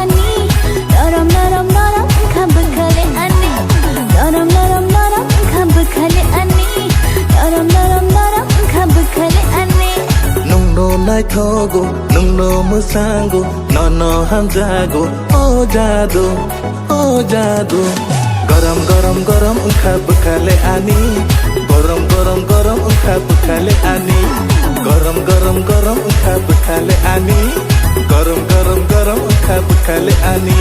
ani Norom norom norom kabukale ani Norom norom norom kabukale ani Norom norom norom kabukale ani Nung no nai thogo nung no musango no no hamjago oh jadu garam garam garam kabukale ani garam garam garam kabukale ani garam garam garam kabukale ani garam garam garam kabukale ani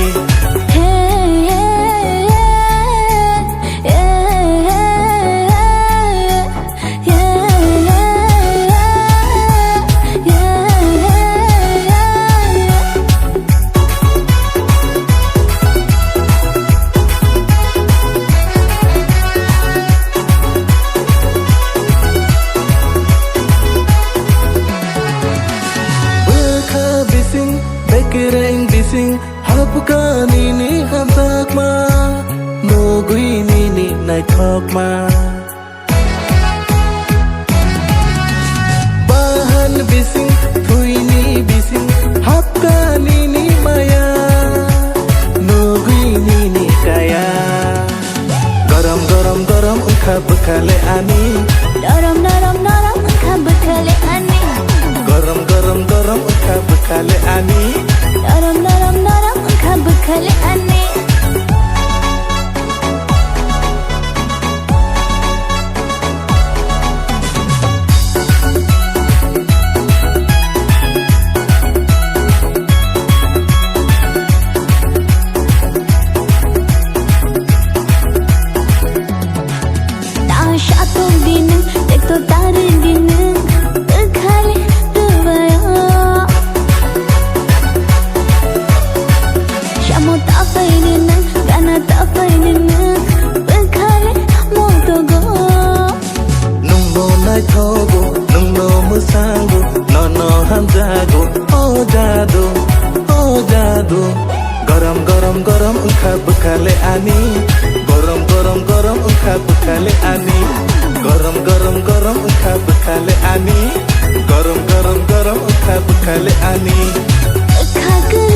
Kirain bising hapuka nini hamsak ma nogui nini nai thok ma bahan bising thuini bising hapka nini maya nogui nini kaya garam garam garam khabkhale ani Norom norom norom kabukale ani garam garam garam khabkhale ani Norom norom norom kabukale ani Ta shato din tekto tare din khale tuvaya Shamo ta fainin gana ta fainin khale motogo Nung no nai thogo nung no musango no no hamjago oh jadu garam garam garam kabukale ani garam garam garam kabukale ani garam garam garam kabukale ani garam garam garam kabukale ani khakre